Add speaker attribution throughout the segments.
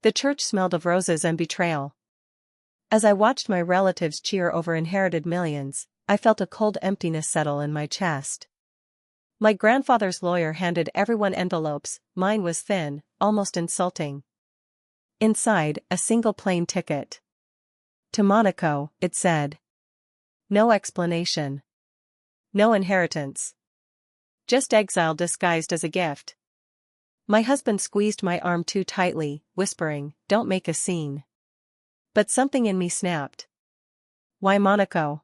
Speaker 1: The church smelled of roses and betrayal. As I watched my relatives cheer over inherited millions, I felt a cold emptiness settle in my chest. My grandfather's lawyer handed everyone envelopes, mine was thin, almost insulting. Inside, a single plane ticket. To Monaco, it said. No explanation. No inheritance. Just exile disguised as a gift. My husband squeezed my arm too tightly, whispering, "Don't make a scene." But something in me snapped. Why Monaco?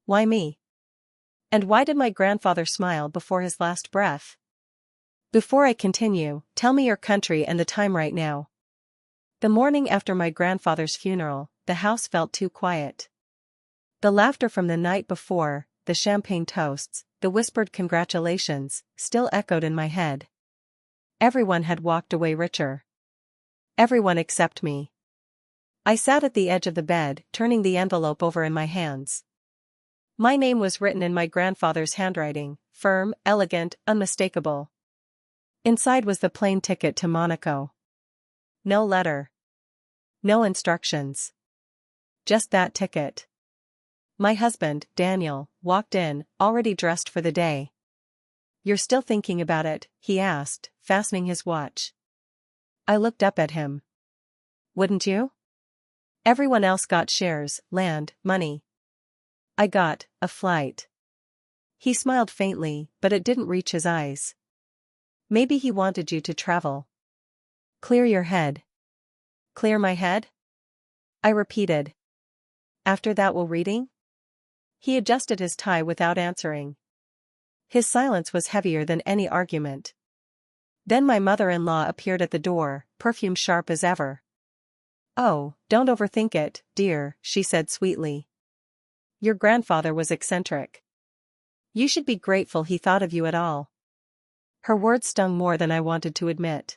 Speaker 1: Why me? And why did my grandfather smile before his last breath? Before I continue, tell me your country and the time right now. The morning after my grandfather's funeral, the house felt too quiet. The laughter from the night before, the champagne toasts, the whispered congratulations, still echoed in my head. Everyone had walked away richer. Everyone except me. I sat at the edge of the bed, turning the envelope over in my hands. My name was written in my grandfather's handwriting, firm, elegant, unmistakable. Inside was the plane ticket to Monaco. No letter. No instructions. Just that ticket. My husband, Daniel, walked in, already dressed for the day. "You're still thinking about it?" he asked, fastening his watch. I looked up at him. "Wouldn't you? Everyone else got shares, land, money. I got a flight." He smiled faintly, but it didn't reach his eyes. "Maybe he wanted you to travel. Clear your head." "Clear my head?" I repeated. "After that will reading?" He adjusted his tie without answering. His silence was heavier than any argument. Then my mother-in-law appeared at the door, perfume sharp as ever. "Oh, don't overthink it, dear," she said sweetly. "Your grandfather was eccentric. You should be grateful he thought of you at all." Her words stung more than I wanted to admit.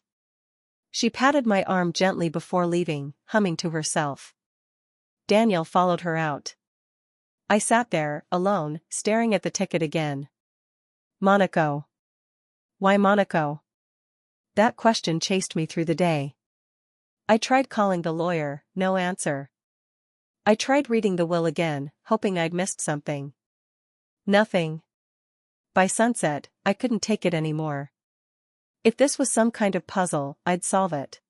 Speaker 1: She patted my arm gently before leaving, humming to herself. Daniel followed her out. I sat there, alone, staring at the ticket again. Monaco. Why Monaco? That question chased me through the day. I tried calling the lawyer, no answer. I tried reading the will again, hoping I'd missed something. Nothing. By sunset, I couldn't take it anymore. If this was some kind of puzzle, I'd solve it.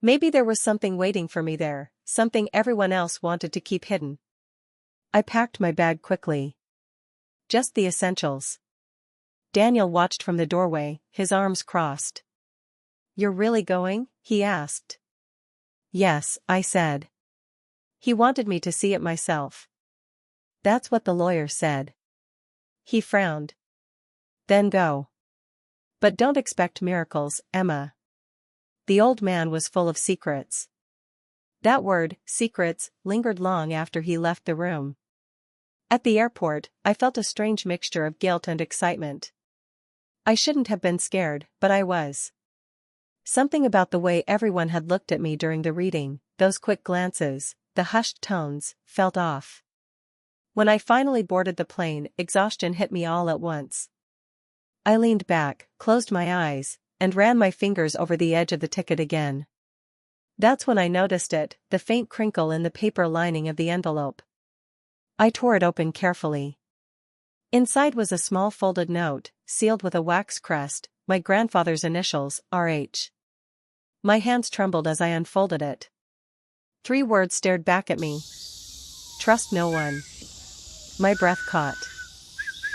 Speaker 1: Maybe there was something waiting for me there, something everyone else wanted to keep hidden. I packed my bag quickly. Just the essentials. Daniel watched from the doorway, his arms crossed. "You're really going?" he asked. "Yes," I said. He wanted me to see it myself. That's what the lawyer said. He frowned. "Then go. But don't expect miracles, Emma." The old man was full of secrets. That word, secrets, lingered long after he left the room. At the airport, I felt a strange mixture of guilt and excitement. I shouldn't have been scared, but I was. Something about the way everyone had looked at me during the reading, those quick glances, the hushed tones, felt off. When I finally boarded the plane, exhaustion hit me all at once. I leaned back, closed my eyes, and ran my fingers over the edge of the ticket again. That's when I noticed it, the faint crinkle in the paper lining of the envelope. I tore it open carefully. Inside was a small folded note, sealed with a wax crest, my grandfather's initials, R.H. My hands trembled as I unfolded it. 3 words stared back at me. Trust no one. My breath caught.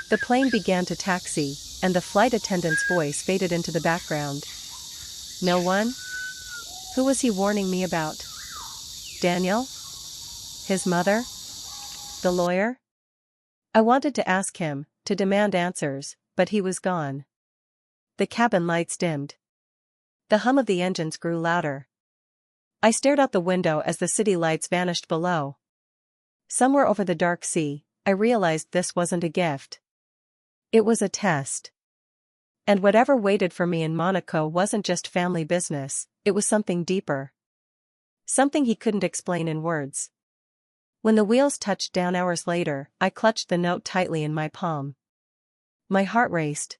Speaker 1: The plane began to taxi, and the flight attendant's voice faded into the background. No one? Who was he warning me about? Daniel? His mother? The lawyer? I wanted to ask him, to demand answers, but he was gone. The cabin lights dimmed. The hum of the engines grew louder. I stared out the window as the city lights vanished below. Somewhere over the dark sea, I realized this wasn't a gift. It was a test. And whatever waited for me in Monaco wasn't just family business, it was something deeper. Something he couldn't explain in words. When the wheels touched down hours later, I clutched the note tightly in my palm. My heart raced.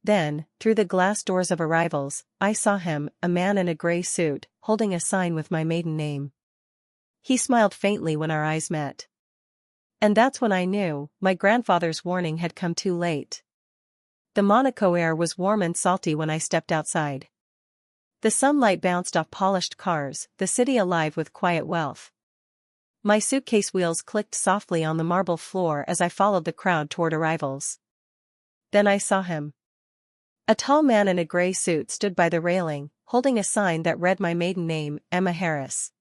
Speaker 1: Then, through the glass doors of arrivals, I saw him, a man in a grey suit, holding a sign with my maiden name. He smiled faintly when our eyes met. And that's when I knew, my grandfather's warning had come too late. The Monaco air was warm and salty when I stepped outside. The sunlight bounced off polished cars, the city alive with quiet wealth. My suitcase wheels clicked softly on the marble floor as I followed the crowd toward arrivals. Then I saw him. A tall man in a grey suit stood by the railing, holding a sign that read my maiden name, Emma Harris.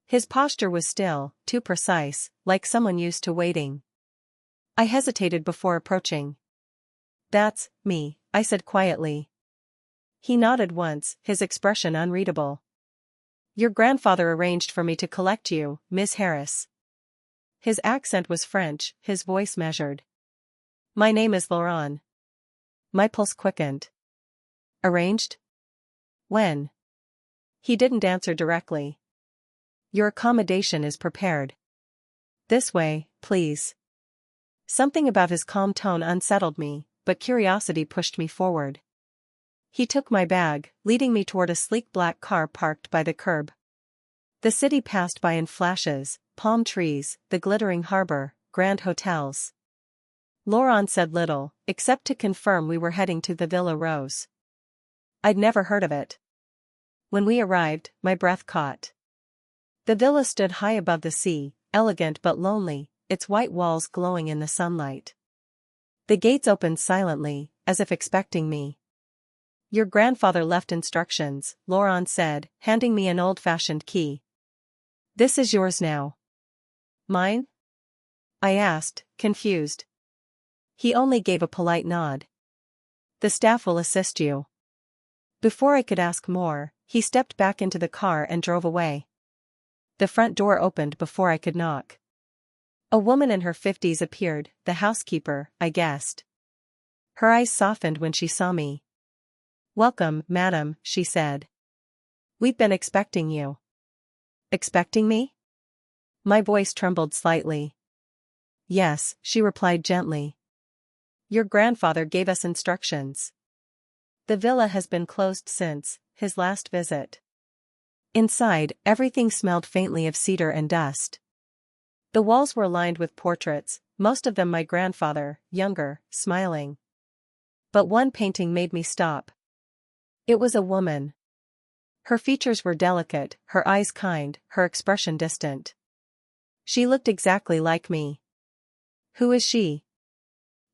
Speaker 1: His posture was still, too precise, like someone used to waiting. I hesitated before approaching. "That's me," I said quietly. He nodded once, his expression unreadable. "Your grandfather arranged for me to collect you, Miss Harris." His accent was French, his voice measured. "My name is Laurent." My pulse quickened. "Arranged? When?" He didn't answer directly. "Your accommodation is prepared. This way, please." Something about his calm tone unsettled me, but curiosity pushed me forward. He took my bag, leading me toward a sleek black car parked by the curb. The city passed by in flashes, palm trees, the glittering harbor, grand hotels. Laurent said little, except to confirm we were heading to the Villa Rose. I'd never heard of it. When we arrived, my breath caught. The villa stood high above the sea, elegant but lonely, its white walls glowing in the sunlight. The gates opened silently, as if expecting me. "Your grandfather left instructions," Laurent said, handing me an old-fashioned key. "This is yours now." "Mine?" I asked, confused. He only gave a polite nod. "The staff will assist you." Before I could ask more, he stepped back into the car and drove away. The front door opened before I could knock. A woman in her 50s appeared, the housekeeper, I guessed. Her eyes softened when she saw me. "Welcome, madam," she said. "We've been expecting you." "Expecting me?" My voice trembled slightly. "Yes," she replied gently. "Your grandfather gave us instructions. The villa has been closed since his last visit." Inside, everything smelled faintly of cedar and dust. The walls were lined with portraits, most of them my grandfather, younger, smiling. But one painting made me stop. It was a woman. Her features were delicate, her eyes kind, her expression distant. She looked exactly like me. "Who is she?"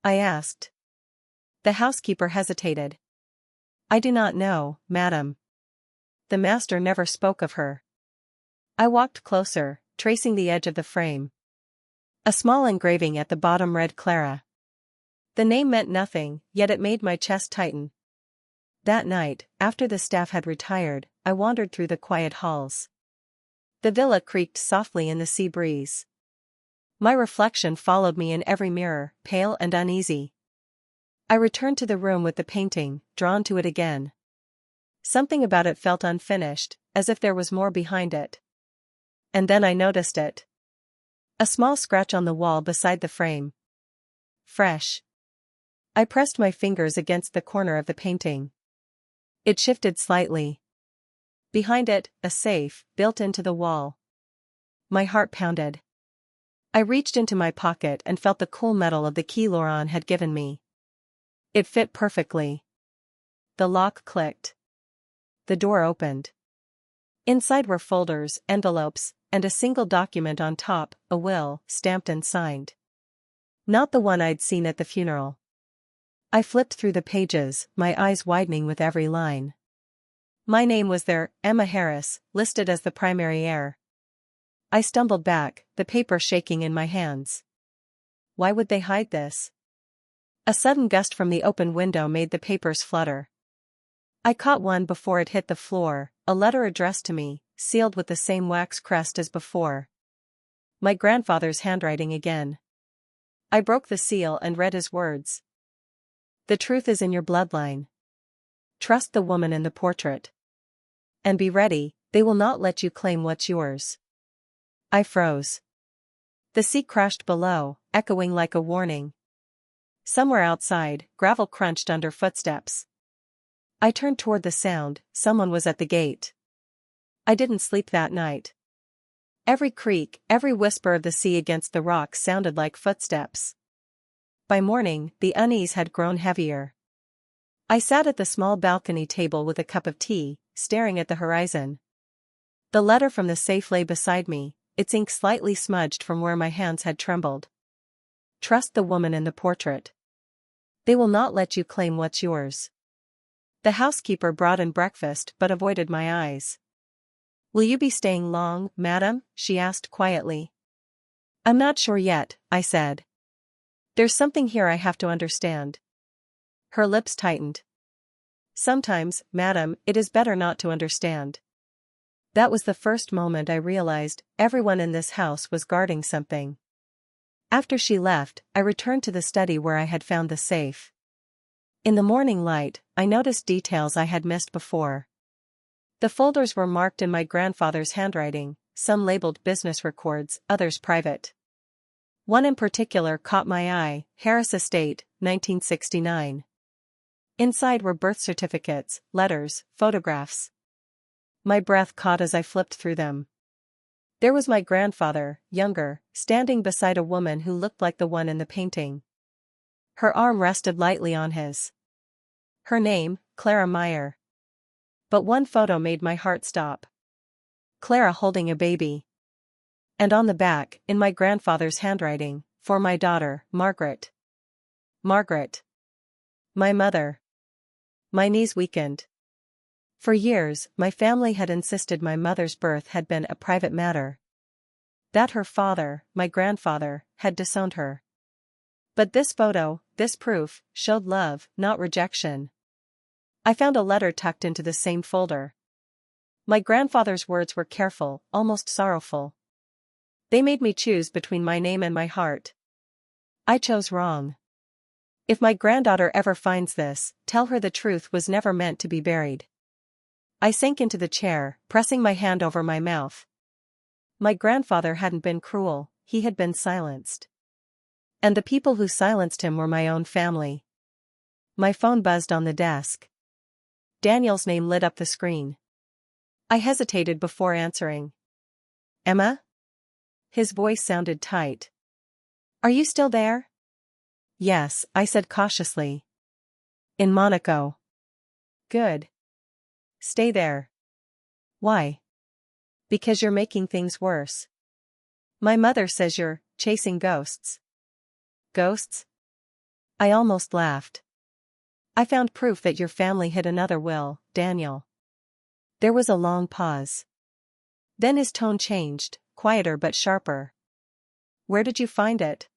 Speaker 1: I asked. The housekeeper hesitated. "I do not know, madam. The master never spoke of her." I walked closer, tracing the edge of the frame. A small engraving at the bottom read Clara. The name meant nothing, yet it made my chest tighten. That night, after the staff had retired, I wandered through the quiet halls. The villa creaked softly in the sea breeze. My reflection followed me in every mirror, pale and uneasy. I returned to the room with the painting, drawn to it again. Something about it felt unfinished, as if there was more behind it. And then I noticed it. A small scratch on the wall beside the frame. Fresh. I pressed my fingers against the corner of the painting. It shifted slightly. Behind it, a safe, built into the wall. My heart pounded. I reached into my pocket and felt the cool metal of the key Laurent had given me. It fit perfectly. The lock clicked. The door opened. Inside were folders, envelopes, and a single document on top, a will, stamped and signed. Not the one I'd seen at the funeral. I flipped through the pages, my eyes widening with every line. My name was there, Emma Harris, listed as the primary heir. I stumbled back, the paper shaking in my hands. Why would they hide this? A sudden gust from the open window made the papers flutter. I caught one before it hit the floor, a letter addressed to me, sealed with the same wax crest as before. My grandfather's handwriting again. I broke the seal and read his words. "The truth is in your bloodline. Trust the woman in the portrait. And be ready, they will not let you claim what's yours." I froze. The sea crashed below, echoing like a warning. Somewhere outside, gravel crunched under footsteps. I turned toward the sound. Someone was at the gate. I didn't sleep that night. Every creak, every whisper of the sea against the rocks sounded like footsteps. By morning, the unease had grown heavier. I sat at the small balcony table with a cup of tea, staring at the horizon. The letter from the safe lay beside me, its ink slightly smudged from where my hands had trembled. Trust the woman in the portrait. They will not let you claim what's yours. The housekeeper brought in breakfast but avoided my eyes. Will you be staying long, madam? She asked quietly. I'm not sure yet, I said. There's something here I have to understand. Her lips tightened. Sometimes, madam, it is better not to understand. That was the first moment I realized everyone in this house was guarding something. After she left, I returned to the study where I had found the safe. In the morning light, I noticed details I had missed before. The folders were marked in my grandfather's handwriting, some labeled business records, others private. One in particular caught my eye, Harris Estate, 1969. Inside were birth certificates, letters, photographs. My breath caught as I flipped through them. There was my grandfather, younger, standing beside a woman who looked like the one in the painting. Her arm rested lightly on his. Her name, Clara Meyer. But one photo made my heart stop. Clara holding a baby. And on the back, in my grandfather's handwriting, for my daughter, Margaret. Margaret. My mother. My knees weakened. For years, my family had insisted my mother's birth had been a private matter. That her father, my grandfather, had disowned her. But this photo, this proof, showed love, not rejection. I found a letter tucked into the same folder. My grandfather's words were careful, almost sorrowful. They made me choose between my name and my heart. I chose wrong. If my granddaughter ever finds this, tell her the truth was never meant to be buried. I sank into the chair, pressing my hand over my mouth. My grandfather hadn't been cruel, he had been silenced. And the people who silenced him were my own family. My phone buzzed on the desk. Daniel's name lit up the screen. I hesitated before answering. Emma? His voice sounded tight. Are you still there? Yes, I said cautiously. In Monaco. Good. Stay there. Why? Because you're making things worse. My mother says you're chasing ghosts. Ghosts? I almost laughed. I found proof that your family hid another will, Daniel. There was a long pause. Then his tone changed, quieter but sharper. Where did you find it?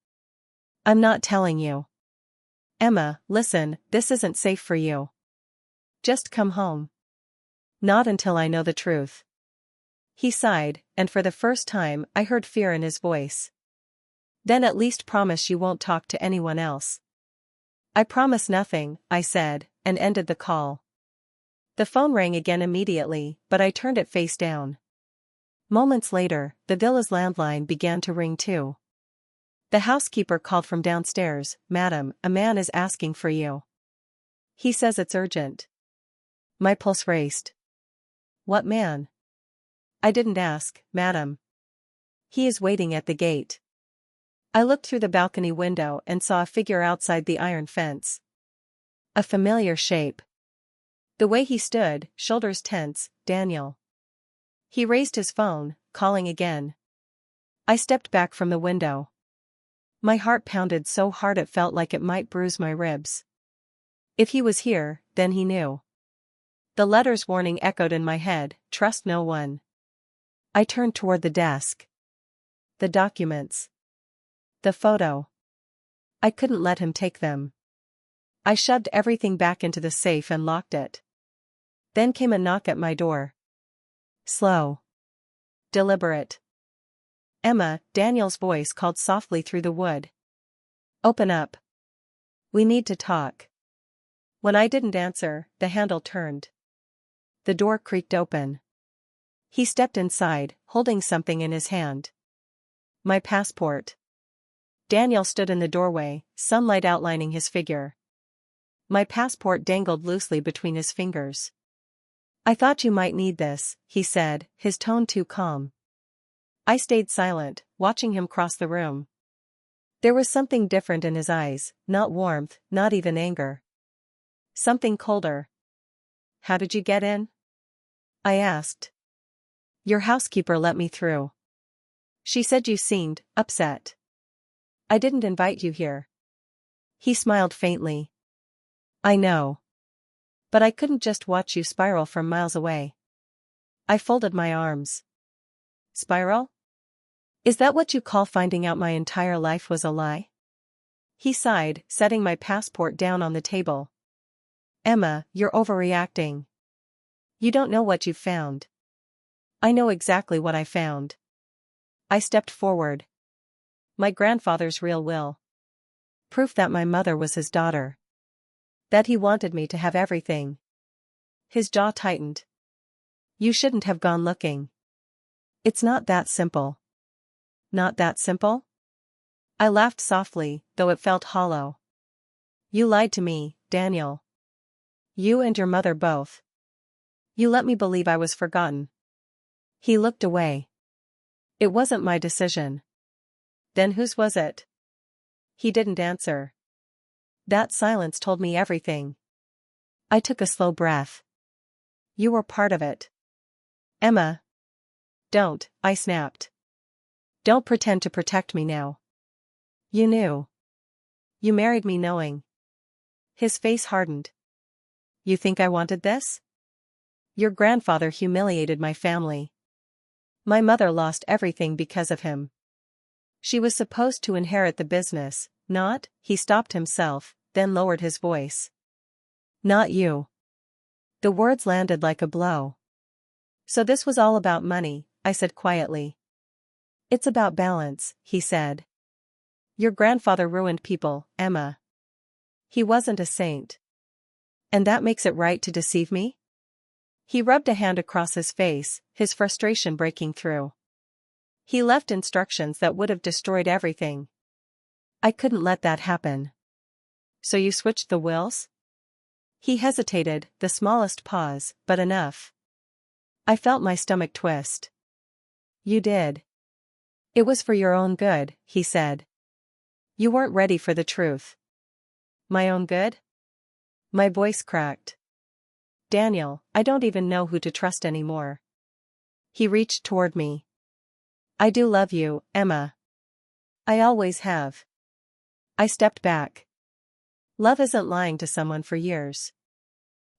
Speaker 1: I'm not telling you. Emma, listen, this isn't safe for you. Just come home. Not until I know the truth. He sighed, and for the first time I heard fear in his voice. Then at least promise you won't talk to anyone else. I promise nothing, I said, and ended the call. The phone rang again immediately, but I turned it face down. Moments later, the villa's landline began to ring too. The housekeeper called from downstairs. Madam, a man is asking for you. He says it's urgent. My pulse raced. What man? I didn't ask, madam. He is waiting at the gate. I looked through the balcony window and saw a figure outside the iron fence. A familiar shape. The way he stood, shoulders tense, Daniel. He raised his phone, calling again. I stepped back from the window. My heart pounded so hard it felt like it might bruise my ribs. If he was here, then he knew. The letter's warning echoed in my head, trust no one. I turned toward the desk. The documents. The photo. I couldn't let him take them. I shoved everything back into the safe and locked it. Then came a knock at my door. Slow. Deliberate. Emma, Daniel's voice called softly through the wood. Open up. We need to talk. When I didn't answer, the handle turned. The door creaked open. He stepped inside, holding something in his hand. My passport. Daniel stood in the doorway, sunlight outlining his figure. My passport dangled loosely between his fingers. "I thought you might need this," he said, his tone too calm. I stayed silent, watching him cross the room. There was something different in his eyes, not warmth, not even anger. Something colder. "How did you get in?" I asked. "Your housekeeper let me through. She said you seemed upset." "I didn't invite you here." He smiled faintly. "I know. But I couldn't just watch you spiral from miles away." I folded my arms. "Spiral? Is that what you call finding out my entire life was a lie?" He sighed, setting my passport down on the table. "Emma, you're overreacting. You don't know what you've found." "I know exactly what I found." I stepped forward. My grandfather's real will. Proof that my mother was his daughter. That he wanted me to have everything. His jaw tightened. "You shouldn't have gone looking. It's not that simple." "Not that simple?" I laughed softly, though it felt hollow. "You lied to me, Daniel. You and your mother both. You let me believe I was forgotten." He looked away. "It wasn't my decision." "Then whose was it?" He didn't answer. That silence told me everything. I took a slow breath. "You were part of it." "Emma." "Don't," I snapped. "Don't pretend to protect me now. You knew. You married me knowing." His face hardened. "You think I wanted this? Your grandfather humiliated my family. My mother lost everything because of him. She was supposed to inherit the business, not," he stopped himself, then lowered his voice. "Not you." The words landed like a blow. "So this was all about money," I said quietly. "It's about balance," he said. "Your grandfather ruined people, Emma. He wasn't a saint. And that makes it right to deceive me?" He rubbed a hand across his face, his frustration breaking through. "He left instructions that would have destroyed everything. I couldn't let that happen." "So you switched the wills?" He hesitated, the smallest pause, but enough. I felt my stomach twist. "You did. It was for your own good," he said. "You weren't ready for the truth." "My own good?" My voice cracked. "Daniel, I don't even know who to trust anymore." He reached toward me. "I do love you, Emma. I always have." I stepped back. Love isn't lying to someone for years.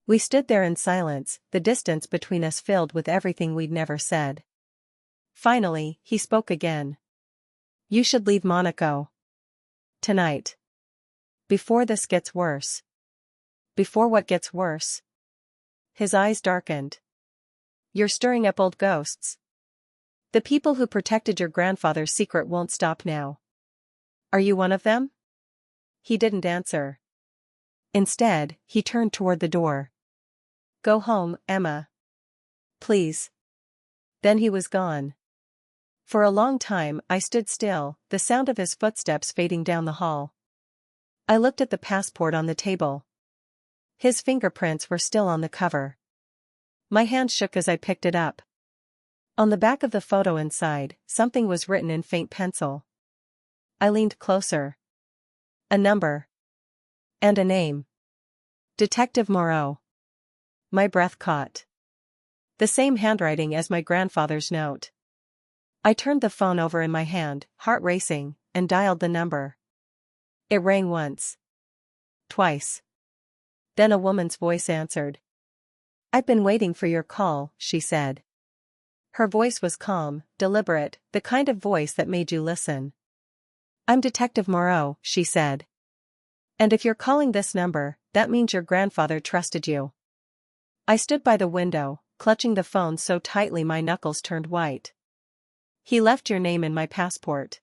Speaker 1: We stood there in silence, the distance between us filled with everything we'd never said. Finally, he spoke again. "You should leave Monaco. Tonight. Before this gets worse." "Before what gets worse?" His eyes darkened. "You're stirring up old ghosts. The people who protected your grandfather's secret won't stop now. Are you one of them?" He didn't answer. Instead, he turned toward the door. "Go home, Emma. Please." Then he was gone. For a long time I stood still, the sound of his footsteps fading down the hall. I looked at the passport on the table. His fingerprints were still on the cover. My hand shook as I picked it up. On the back of the photo inside, something was written in faint pencil. I leaned closer. A number. And a name. Detective Moreau. My breath caught. The same handwriting as my grandfather's note. I turned the phone over in my hand, heart racing, and dialed the number. It rang once. Twice. Then a woman's voice answered. "I've been waiting for your call," she said. Her voice was calm, deliberate, the kind of voice that made you listen. "I'm Detective Moreau," she said. "And if you're calling this number, that means your grandfather trusted you." I stood by the window, clutching the phone so tightly my knuckles turned white. "He left your name in my passport."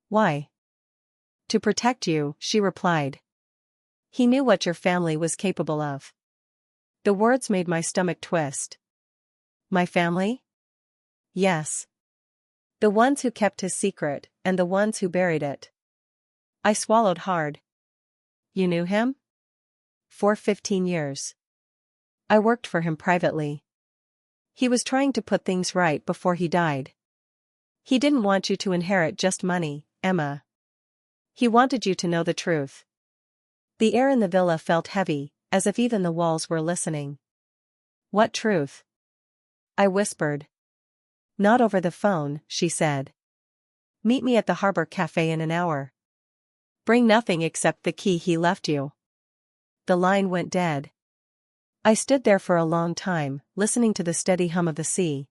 Speaker 1: "Why?" "To protect you," she replied. "He knew what your family was capable of." The words made my stomach twist. My family? Yes. The ones who kept his secret, and the ones who buried it. I swallowed hard. You knew him? For 15 years. I worked for him privately. He was trying to put things right before he died. He didn't want you to inherit just money, Emma. He wanted you to know the truth. The air in the villa felt heavy, as if even the walls were listening. What truth? I whispered. Not over the phone, she said. Meet me at the Harbor Cafe in an hour. Bring nothing except the key he left you. The line went dead. I stood there for a long time, listening to the steady hum of the sea.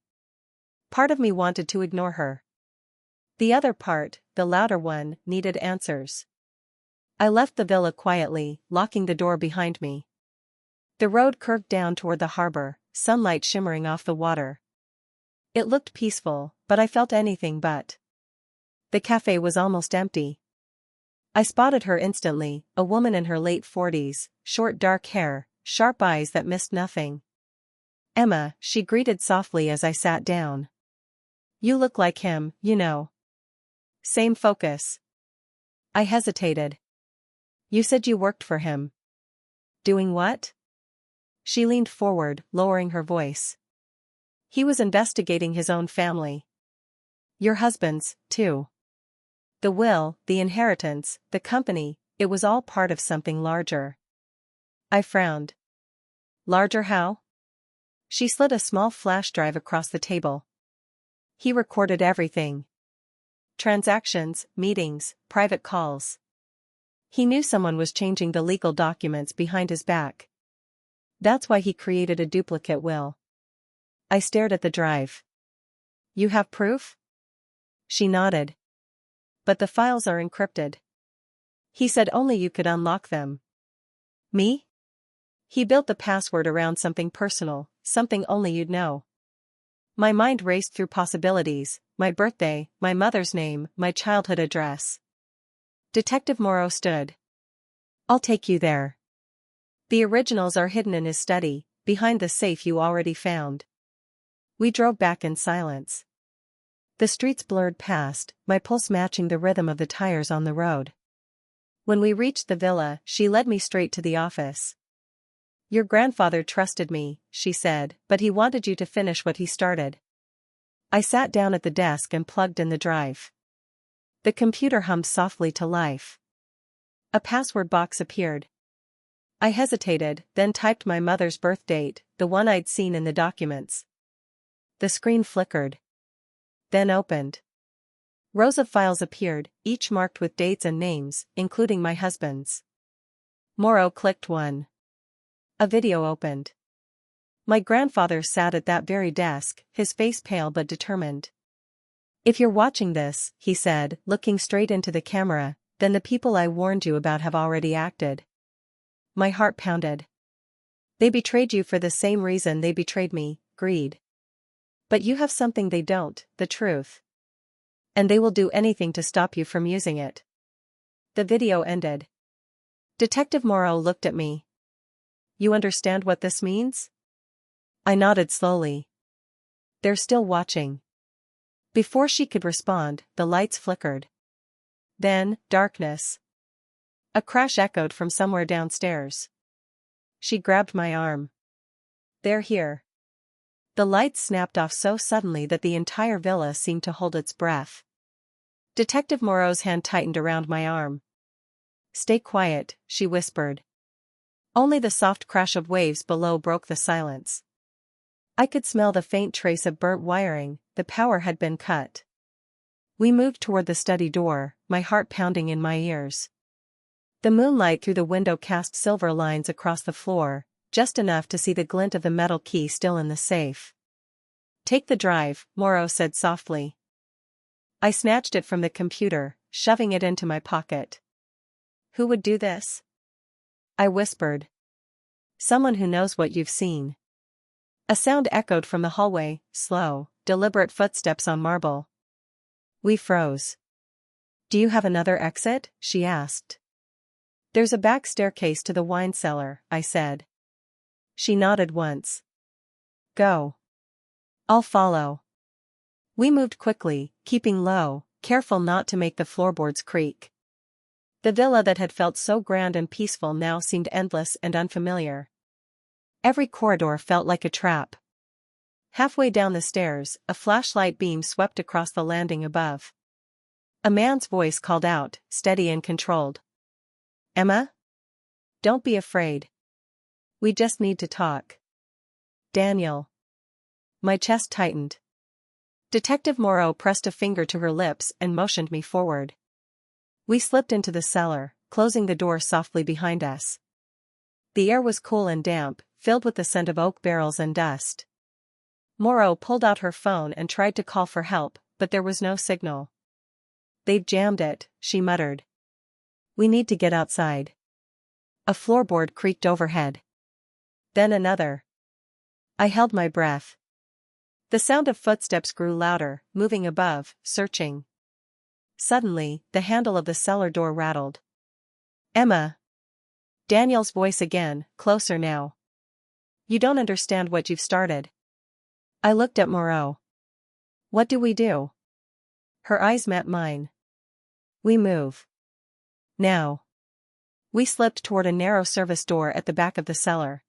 Speaker 1: Part of me wanted to ignore her. The other part, the louder one, needed answers. I left the villa quietly, locking the door behind me. The road curved down toward the harbor, sunlight shimmering off the water. It looked peaceful, but I felt anything but. The cafe was almost empty. I spotted her instantly, a woman in her late 40s, short dark hair, sharp eyes that missed nothing. Emma, she greeted softly as I sat down. You look like him, you know. Same focus. I hesitated. You said you worked for him. Doing what? She leaned forward, lowering her voice. He was investigating his own family. Your husband's, too. The will, the inheritance, the company, it was all part of something larger. I frowned. Larger how? She slid a small flash drive across the table. He recorded everything. Transactions, meetings, private calls. He knew someone was changing the legal documents behind his back. That's why he created a duplicate will. I stared at the drive. You have proof? She nodded. But the files are encrypted. He said only you could unlock them. Me? He built the password around something personal, something only you'd know. My mind raced through possibilities, my birthday, my mother's name, my childhood address. Detective Moreau stood. I'll take you there. The originals are hidden in his study, behind the safe you already found. We drove back in silence. The streets blurred past, my pulse matching the rhythm of the tires on the road. When we reached the villa, she led me straight to the office. Your grandfather trusted me, she said, but he wanted you to finish what he started. I sat down at the desk and plugged in the drive. The computer hummed softly to life. A password box appeared. I hesitated, then typed my mother's birth date, the one I'd seen in the documents. The screen flickered. Then opened. Rows of files appeared, each marked with dates and names, including my husband's. Moreau clicked one. A video opened. My grandfather sat at that very desk, his face pale but determined. If you're watching this, he said, looking straight into the camera, then the people I warned you about have already acted. My heart pounded. They betrayed you for the same reason they betrayed me, greed. But you have something they don't, the truth. And they will do anything to stop you from using it. The video ended. Detective Moreau looked at me. You understand what this means? I nodded slowly. They're still watching. Before she could respond, the lights flickered. Then, darkness. A crash echoed from somewhere downstairs. She grabbed my arm. They're here. The lights snapped off so suddenly that the entire villa seemed to hold its breath. Detective Moreau's hand tightened around my arm. Stay quiet, she whispered. Only the soft crash of waves below broke the silence. I could smell the faint trace of burnt wiring, the power had been cut. We moved toward the study door, my heart pounding in my ears. The moonlight through the window cast silver lines across the floor, just enough to see the glint of the metal key still in the safe. Take the drive, Moreau said softly. I snatched it from the computer, shoving it into my pocket. Who would do this? I whispered. Someone who knows what you've seen. A sound echoed from the hallway, slow, deliberate footsteps on marble. We froze. Do you have another exit? She asked. There's a back staircase to the wine cellar, I said. She nodded once. Go. I'll follow. We moved quickly, keeping low, careful not to make the floorboards creak. The villa that had felt so grand and peaceful now seemed endless and unfamiliar. Every corridor felt like a trap. Halfway down the stairs, a flashlight beam swept across the landing above. A man's voice called out, steady and controlled. "Emma? Don't be afraid. We just need to talk." "Daniel." My chest tightened. Detective Moreau pressed a finger to her lips and motioned me forward. We slipped into the cellar, closing the door softly behind us. The air was cool and damp, filled with the scent of oak barrels and dust. Moreau pulled out her phone and tried to call for help, but there was no signal. "They've jammed it," she muttered. "We need to get outside." A floorboard creaked overhead. Then another. I held my breath. The sound of footsteps grew louder, moving above, searching. Suddenly, the handle of the cellar door rattled. "Emma." Daniel's voice again, closer now. "You don't understand what you've started." I looked at Moreau. "What do we do?" Her eyes met mine. "We move. Now." We slipped toward a narrow service door at the back of the cellar.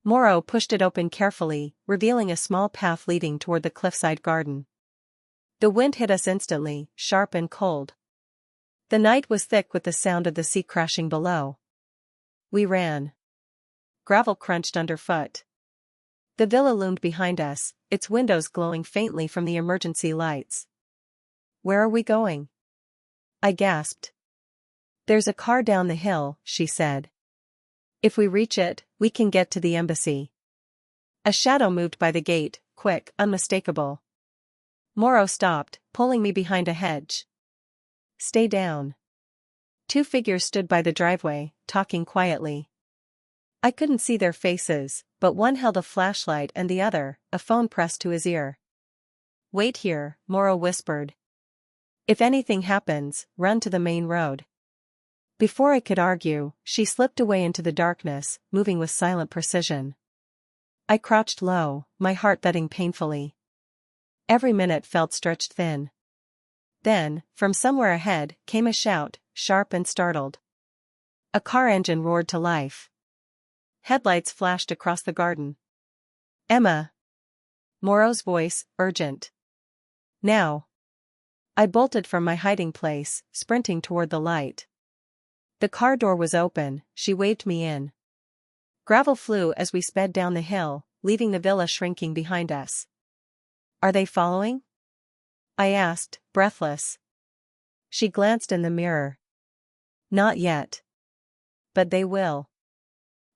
Speaker 1: Moreau pushed it open carefully, revealing a small path leading toward the cliffside garden. The wind hit us instantly, sharp and cold. The night was thick with the sound of the sea crashing below. We ran. Gravel crunched underfoot. The villa loomed behind us, its windows glowing faintly from the emergency lights. "Where are we going?" I gasped. "There's a car down the hill," she said. "If we reach it, we can get to the embassy." A shadow moved by the gate, quick, unmistakable. Moreau stopped, pulling me behind a hedge. "Stay down." Two figures stood by the driveway, talking quietly. I couldn't see their faces, but one held a flashlight and the other, a phone pressed to his ear. "Wait here," Moreau whispered. "If anything happens, run to the main road." Before I could argue, she slipped away into the darkness, moving with silent precision. I crouched low, my heart thudding painfully. Every minute felt stretched thin. Then, from somewhere ahead, came a shout, sharp and startled. A car engine roared to life. Headlights flashed across the garden. "Emma." Moreau's voice, urgent. "Now." I bolted from my hiding place, sprinting toward the light. The car door was open, she waved me in. Gravel flew as we sped down the hill, leaving the villa shrinking behind us. "Are they following?" I asked, breathless. She glanced in the mirror. "Not yet. But they will."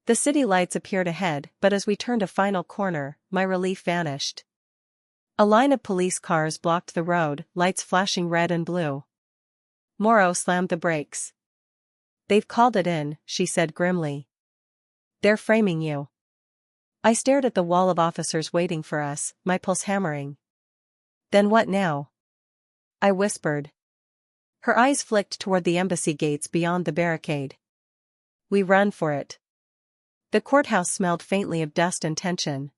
Speaker 1: The city lights appeared ahead, but as we turned a final corner, my relief vanished. A line of police cars blocked the road, lights flashing red and blue. Moreau slammed the brakes. "They've called it in," she said grimly. "They're framing you." I stared at the wall of officers waiting for us, my pulse hammering. "Then what now?" I whispered. Her eyes flicked toward the embassy gates beyond the barricade. "We run for it." The courthouse smelled faintly of dust and tension.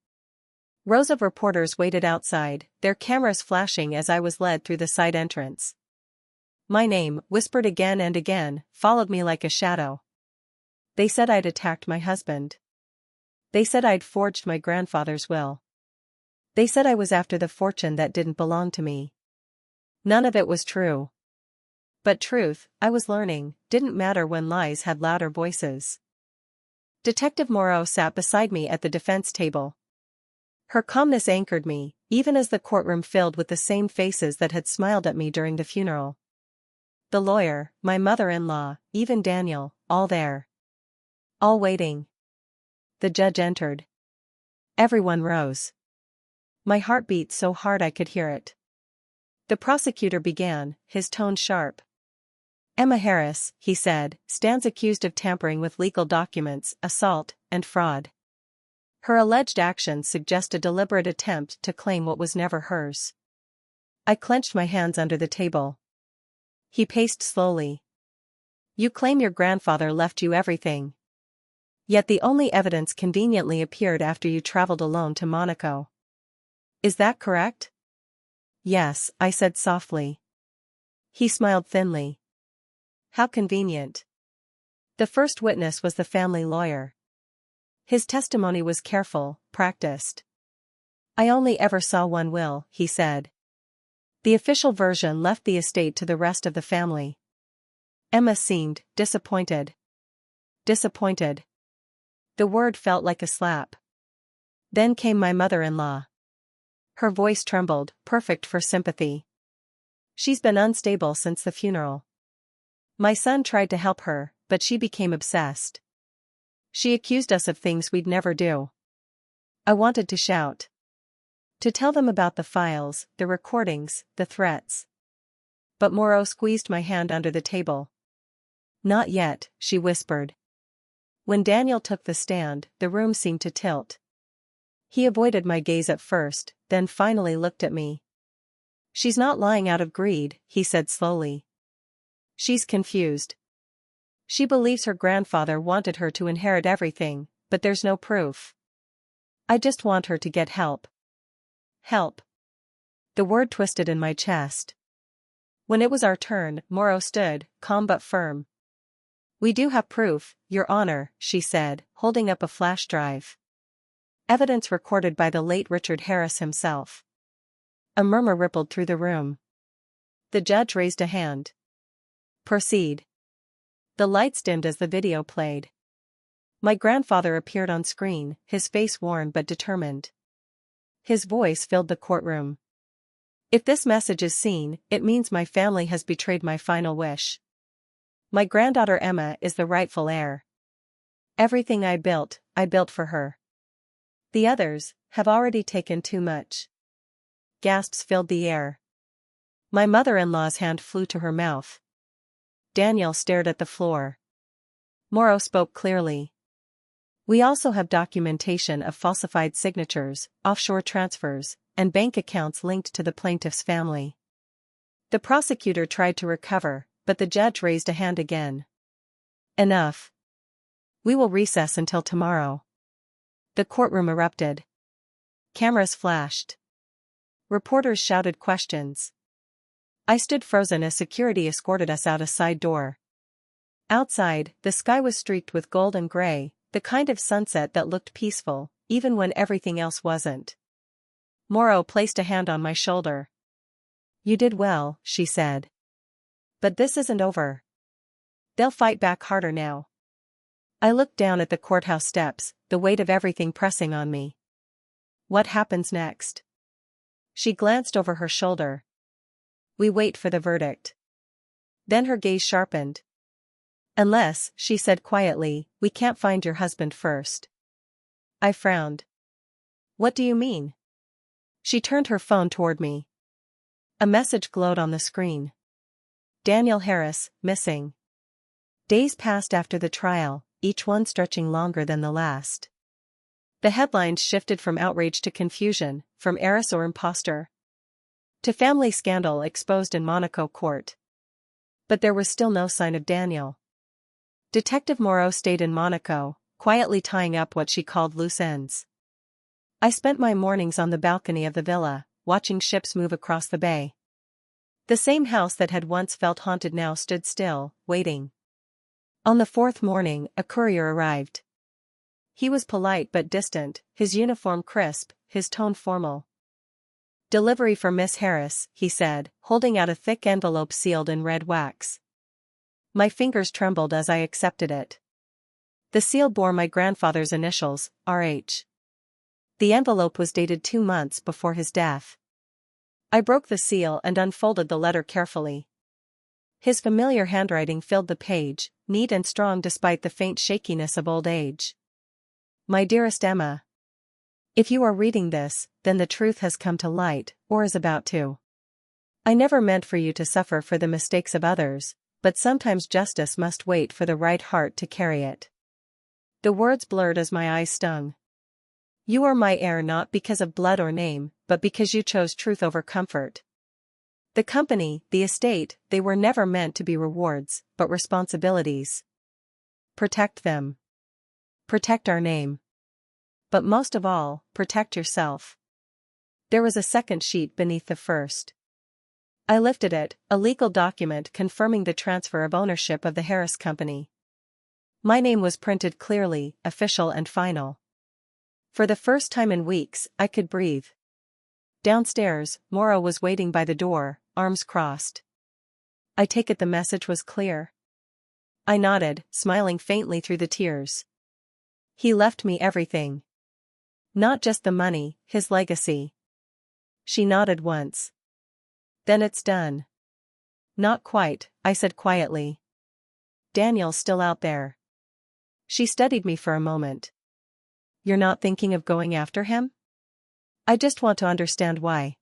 Speaker 1: Rows of reporters waited outside, their cameras flashing as I was led through the side entrance. My name, whispered again and again, followed me like a shadow. They said I'd attacked my husband. They said I'd forged my grandfather's will. They said I was after the fortune that didn't belong to me. None of it was true. But truth, I was learning, didn't matter when lies had louder voices. Detective Moreau sat beside me at the defense table. Her calmness anchored me, even as the courtroom filled with the same faces that had smiled at me during the funeral. The lawyer, my mother-in-law, even Daniel, all there. All waiting. The judge entered. Everyone rose. My heart beat so hard I could hear it. The prosecutor began, his tone sharp. "Emma Harris," he said, "stands accused of tampering with legal documents, assault, and fraud. Her alleged actions suggest a deliberate attempt to claim what was never hers." I clenched my hands under the table. He paced slowly. "You claim your grandfather left you everything. Yet the only evidence conveniently appeared after you traveled alone to Monaco. Is that correct?" "Yes," I said softly. He smiled thinly. How convenient. The first witness was the family lawyer. His testimony was careful, practiced. I only ever saw one will, he said. The official version left the estate to the rest of the family. Emma seemed disappointed. Disappointed. The word felt like a slap. Then came my mother-in-law. Her voice trembled, perfect for sympathy. She's been unstable since the funeral. My son tried to help her, but she became obsessed. She accused us of things we'd never do. I wanted to shout. To tell them about the files, the recordings, the threats. But Moreau squeezed my hand under the table. Not yet, she whispered. When Daniel took the stand, the room seemed to tilt. He avoided my gaze at first, then finally looked at me. She's not lying out of greed, he said slowly. She's confused. She believes her grandfather wanted her to inherit everything, but there's no proof. I just want her to get help. Help. The word twisted in my chest. When it was our turn, Moreau stood, calm but firm. We do have proof, Your Honor, she said, holding up a flash drive. Evidence recorded by the late Richard Harris himself. A murmur rippled through the room. The judge raised a hand. Proceed. The lights dimmed as the video played. My grandfather appeared on screen, his face worn but determined. His voice filled the courtroom. If this message is seen, it means my family has betrayed my final wish. My granddaughter Emma is the rightful heir. Everything I built for her. The others have already taken too much. Gasps filled the air. My mother-in-law's hand flew to her mouth. Daniel stared at the floor. Moreau spoke clearly. We also have documentation of falsified signatures, offshore transfers, and bank accounts linked to the plaintiff's family. The prosecutor tried to recover, but the judge raised a hand again. Enough. We will recess until tomorrow. The courtroom erupted. Cameras flashed. Reporters shouted questions. I stood frozen as security escorted us out a side door. Outside, the sky was streaked with gold and gray, the kind of sunset that looked peaceful, even when everything else wasn't. Moreau placed a hand on my shoulder. You did well, she said. But this isn't over. They'll fight back harder now. I looked down at the courthouse steps, the weight of everything pressing on me. What happens next? She glanced over her shoulder. We wait for the verdict. Then her gaze sharpened. Unless, she said quietly, we can't find your husband first. I frowned. What do you mean? She turned her phone toward me. A message glowed on the screen. Daniel Harris, missing. Days passed after the trial, each one stretching longer than the last. The headlines shifted from outrage to confusion, from heiress or imposter to family scandal exposed in Monaco court. But there was still no sign of Daniel. Detective Moreau stayed in Monaco, quietly tying up what she called loose ends. I spent my mornings on the balcony of the villa, watching ships move across the bay. The same house that had once felt haunted now stood still, waiting. On the fourth morning, a courier arrived. He was polite but distant, his uniform crisp, his tone formal. Delivery for Miss Harris, he said, holding out a thick envelope sealed in red wax. My fingers trembled as I accepted it. The seal bore my grandfather's initials, R.H. The envelope was dated 2 months before his death. I broke the seal and unfolded the letter carefully. His familiar handwriting filled the page, neat and strong despite the faint shakiness of old age. My dearest Emma. If you are reading this, then the truth has come to light, or is about to. I never meant for you to suffer for the mistakes of others, but sometimes justice must wait for the right heart to carry it. The words blurred as my eyes stung. You are my heir not because of blood or name, but because you chose truth over comfort. The company, the estate, they were never meant to be rewards, but responsibilities. Protect them. Protect our name. But most of all, protect yourself. There was a second sheet beneath the first. I lifted it, a legal document confirming the transfer of ownership of the Harris Company. My name was printed clearly, official and final. For the first time in weeks, I could breathe. Downstairs, Morrow was waiting by the door, arms crossed. I take it the message was clear? I nodded, smiling faintly through the tears. He left me everything. Not just the money, his legacy. She nodded once. Then it's done. Not quite, I said quietly. Daniel's still out there. She studied me for a moment. You're not thinking of going after him? I just want to understand why.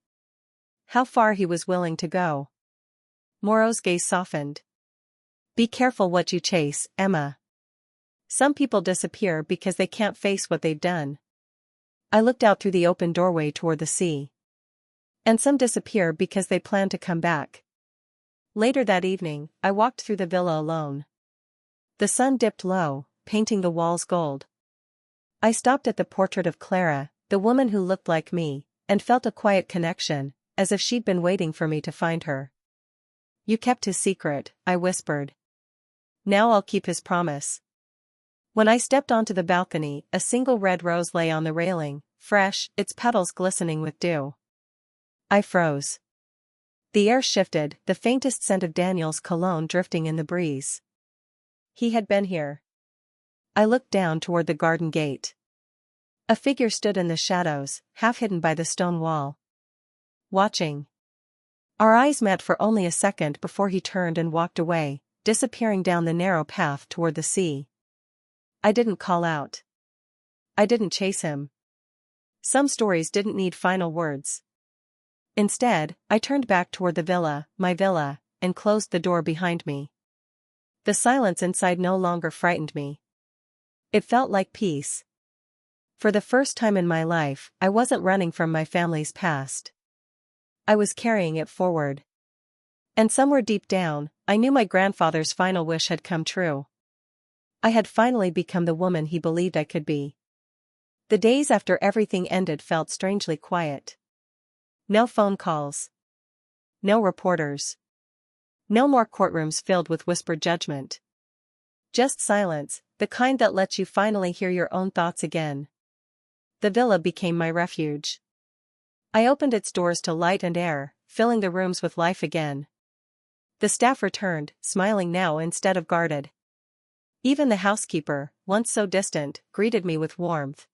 Speaker 1: How far he was willing to go. Morrow's gaze softened. Be careful what you chase, Emma. Some people disappear because they can't face what they've done. I looked out through the open doorway toward the sea. And some disappear because they plan to come back. Later that evening, I walked through the villa alone. The sun dipped low, painting the walls gold. I stopped at the portrait of Clara, the woman who looked like me, and felt a quiet connection, as if she'd been waiting for me to find her. You kept his secret, I whispered. Now I'll keep his promise. When I stepped onto the balcony, a single red rose lay on the railing, fresh, its petals glistening with dew. I froze. The air shifted, the faintest scent of Daniel's cologne drifting in the breeze. He had been here. I looked down toward the garden gate. A figure stood in the shadows, half hidden by the stone wall. Watching. Our eyes met for only a second before he turned and walked away, disappearing down the narrow path toward the sea. I didn't call out. I didn't chase him. Some stories didn't need final words. Instead, I turned back toward the villa, my villa, and closed the door behind me. The silence inside no longer frightened me. It felt like peace. For the first time in my life, I wasn't running from my family's past. I was carrying it forward. And somewhere deep down, I knew my grandfather's final wish had come true. I had finally become the woman he believed I could be. The days after everything ended felt strangely quiet. No phone calls. No reporters. No more courtrooms filled with whispered judgment. Just silence, the kind that lets you finally hear your own thoughts again. The villa became my refuge. I opened its doors to light and air, filling the rooms with life again. The staff returned, smiling now instead of guarded. Even the housekeeper, once so distant, greeted me with warmth.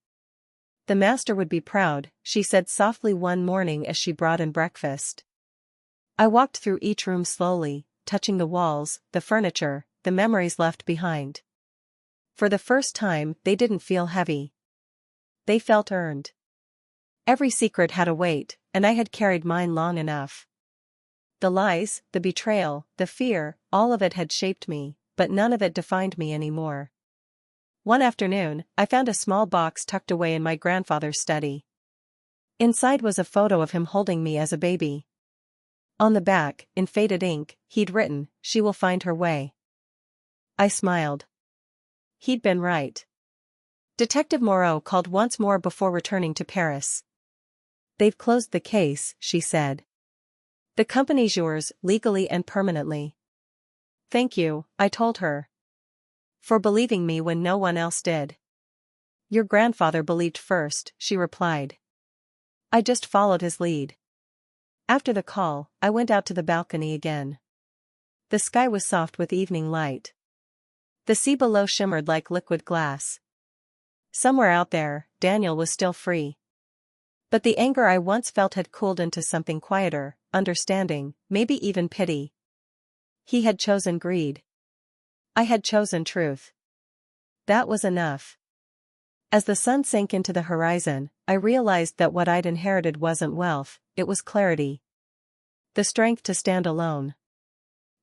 Speaker 1: The master would be proud, she said softly one morning as she brought in breakfast. I walked through each room slowly, touching the walls, the furniture, the memories left behind. For the first time, they didn't feel heavy. They felt earned. Every secret had a weight, and I had carried mine long enough. The lies, the betrayal, the fear, all of it had shaped me, but none of it defined me anymore. One afternoon, I found a small box tucked away in my grandfather's study. Inside was a photo of him holding me as a baby. On the back, in faded ink, he'd written, "She will find her way." I smiled. He'd been right. Detective Moreau called once more before returning to Paris. They've closed the case, she said. The company's yours, legally and permanently. Thank you, I told her. For believing me when no one else did. Your grandfather believed first, she replied. I just followed his lead. After the call, I went out to the balcony again. The sky was soft with evening light. The sea below shimmered like liquid glass. Somewhere out there, Daniel was still free. But the anger I once felt had cooled into something quieter, understanding, maybe even pity. He had chosen greed. I had chosen truth. That was enough. As the sun sank into the horizon, I realized that what I'd inherited wasn't wealth, it was clarity. The strength to stand alone.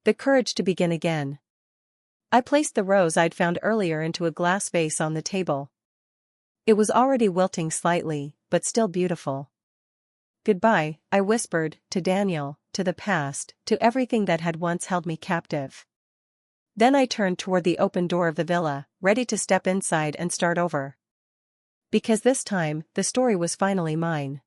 Speaker 1: The courage to begin again. I placed the rose I'd found earlier into a glass vase on the table. It was already wilting slightly, but still beautiful. Goodbye, I whispered, to Daniel, to the past, to everything that had once held me captive. Then I turned toward the open door of the villa, ready to step inside and start over. Because this time, the story was finally mine.